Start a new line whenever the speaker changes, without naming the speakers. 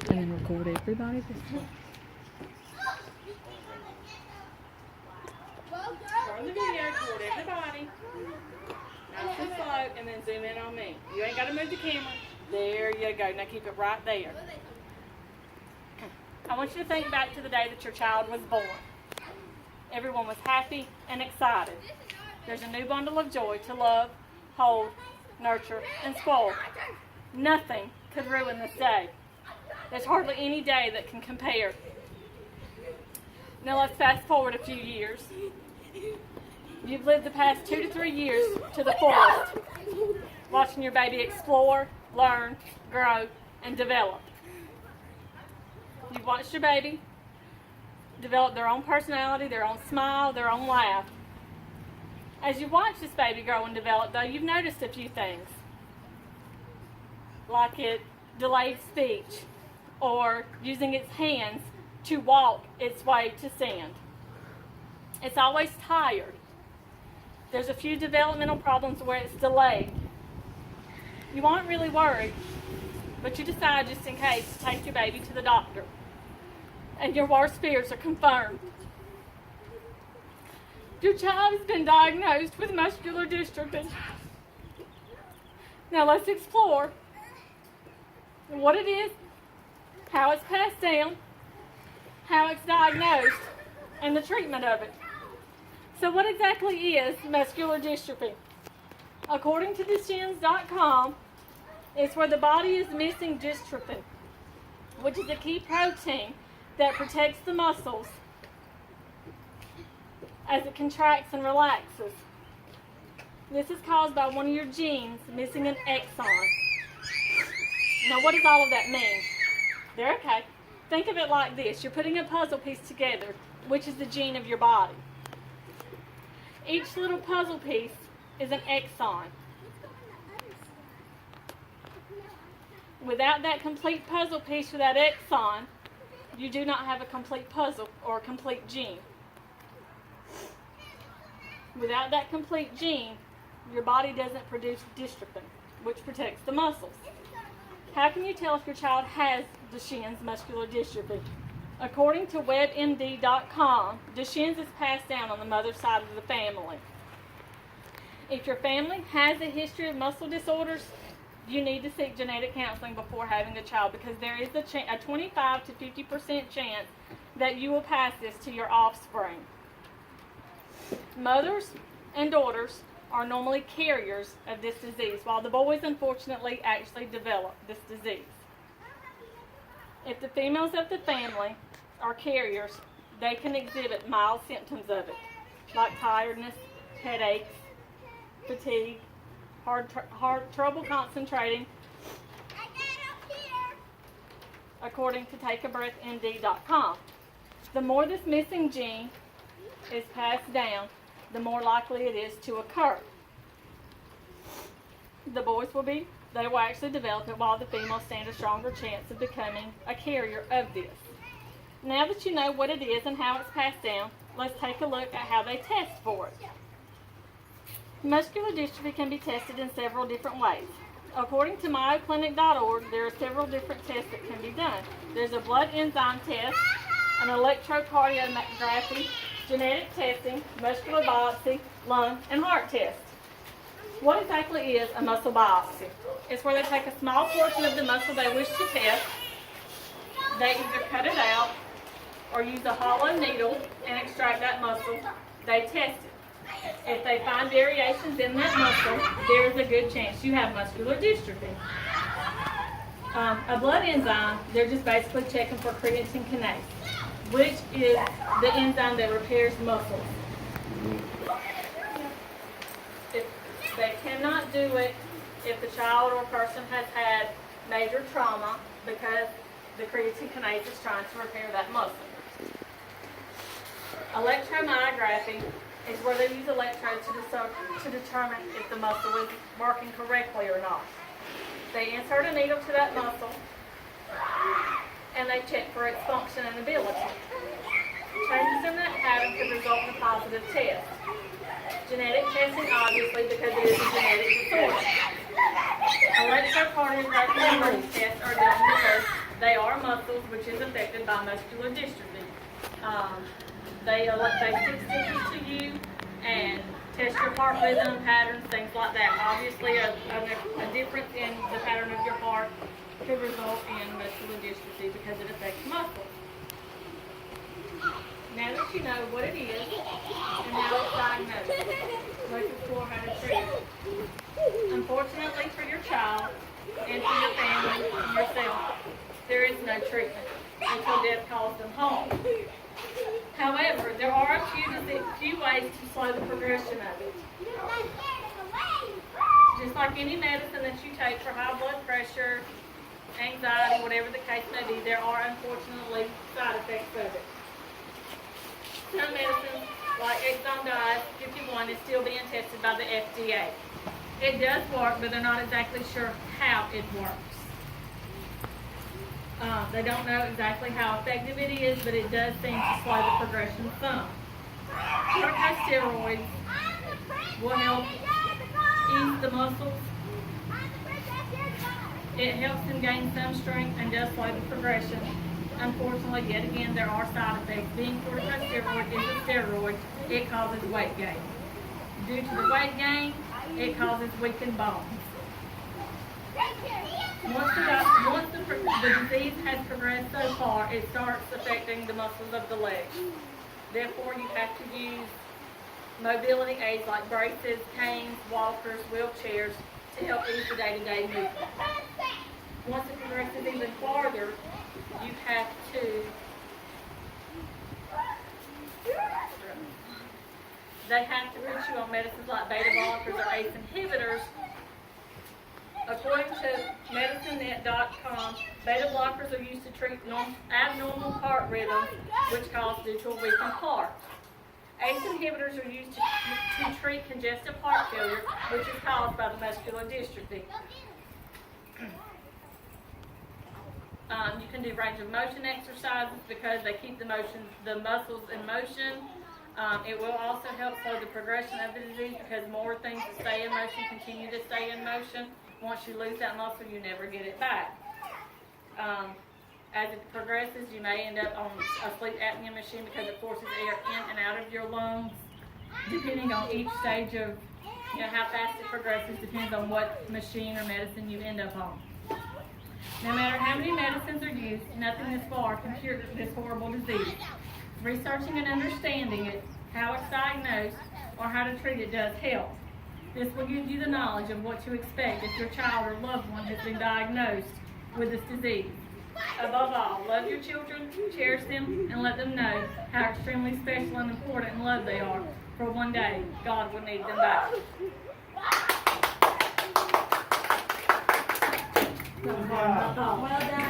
And then record everybody this way.
Turn the video, record everybody. Nice and slow, and then zoom in on me. You ain't got to move the camera. There you go. Now keep it right there. I want you to think back to the day that your child was born. Everyone was happy and excited. There's a new bundle of joy to love, hold, nurture, and spoil. Nothing could ruin this day. There's hardly any day that can compare. Now let's fast forward a few years. You've lived the past 2 to 3 years to the fullest, watching your baby explore, learn, grow, and develop. You've watched your baby develop their own personality, their own smile, their own laugh. As you watch this baby grow and develop, though, you've noticed a few things, like it delayed speech or using its hands to walk its way to sand. It's always tired. There's a few developmental problems where it's delayed. You aren't really worried, but you decide just in case to take your baby to the doctor. And your worst fears are confirmed. Your child has been diagnosed with muscular dystrophy. Now let's explore what it is, how it's passed down, how it's diagnosed, and the treatment of it. So what exactly is muscular dystrophy? According to Duchenne's.com, it's where the body is missing dystrophin, which is a key protein that protects the muscles as it contracts and relaxes. This is caused by one of your genes missing an exon. Now what does all of that mean? They're okay. Think of it like this. You're putting a puzzle piece together, which is the gene of your body. Each little puzzle piece is an exon. Without that complete puzzle piece for that exon, you do not have a complete puzzle or a complete gene. Without that complete gene, your body doesn't produce dystrophin, which protects the muscles. How can you tell if your child has Duchenne's muscular dystrophy? According to WebMD.com, Duchenne's is passed down on the mother's side of the family. If your family has a history of muscle disorders, you need to seek genetic counseling before having a child, because there is a 25 to 50% chance that you will pass this to your offspring. Mothers and daughters are normally carriers of this disease, while the boys unfortunately actually develop this disease. If the females of the family are carriers, they can exhibit mild symptoms of it, like tiredness, headaches, fatigue, trouble concentrating, according to TakeABreathMD.com. The more this missing gene is passed down, the more likely it is to occur. The boys they will actually develop it, while the females stand a stronger chance of becoming a carrier of this. Now that you know what it is and how it's passed down, let's take a look at how they test for it. Muscular dystrophy can be tested in several different ways. According to MayoClinic.org, there are several different tests that can be done. There's a blood enzyme test, an electrocardiography, genetic testing, muscular biopsy, lung, and heart test. What exactly is a muscle biopsy? It's where they take a small portion of the muscle they wish to test. They either cut it out or use a hollow needle and extract that muscle. They test it. If they find variations in that muscle, there is a good chance you have muscular dystrophy. A blood enzyme, they're just basically checking for creatine kinase, which is the enzyme that repairs muscles. They cannot do it if the child or person has had major trauma, because the creatine kinase is trying to repair that muscle. Electromyography is where they use electrodes to determine if the muscle is working correctly or not. They insert a needle to that muscle and they check for its function and ability. Changes in that pattern could result in a positive test. Genetic testing, obviously, because it is a genetic disorder. Electrocardiography and breath tests are done because they are muscles, which is affected by muscular dystrophy. They stick stickers to you and test your heart rhythm patterns, things like that. Obviously, a difference in the pattern of your heart could result in muscular dystrophy because it affects muscles. Now that you know what it is and how it's diagnosed, let's explore how to treat it. Unfortunately for your child and for your family and yourself, there is no treatment until death calls them home. However, there are a few ways to slow the progression of it. Just like any medicine that you take for high blood pressure, anxiety, whatever the case may be, there are unfortunately side effects of it. Some medicines, like Exon Diet 51, is still being tested by the FDA. It does work, but they're not exactly sure how it works. They don't know exactly how effective it is, but it does seem to slow the progression some. Corticosteroids will help ease the muscles. It helps them gain some strength and does slow the progression. Unfortunately, yet again, there are side effects. Being corticosteroid is a steroid, it causes weight gain. Due to the weight gain, it causes weakened bones. Once the disease has progressed so far, it starts affecting the muscles of the legs. Therefore, you have to use mobility aids like braces, canes, walkers, wheelchairs to help ease the day-to-day movement. Once it progresses even farther, you have to they have to put you on medicines like beta blockers or ACE inhibitors. According to medicinenet.com, beta blockers are used to treat abnormal heart rhythms, which cause due to a weakened heart. ACE inhibitors are used to treat congestive heart failure, which is caused by the muscular dystrophy. You can do range of motion exercises because they keep the muscles in motion. It will also help slow the progression of the disease because more things that stay in motion continue to stay in motion. Once you lose that muscle, you never get it back. As it progresses, you may end up on a sleep apnea machine because it forces air in and out of your lungs. Depending on each stage of how fast it progresses, depends on what machine or medicine you end up on. No matter how many medicines are used, nothing this far can cure this horrible disease. Researching and understanding it, how it's diagnosed, or how to treat it does help. This will give you the knowledge of what to expect if your child or loved one has been diagnosed with this disease. Above all, love your children, cherish them, and let them know how extremely special and important and loved they are, for one day God will need them back. Well done.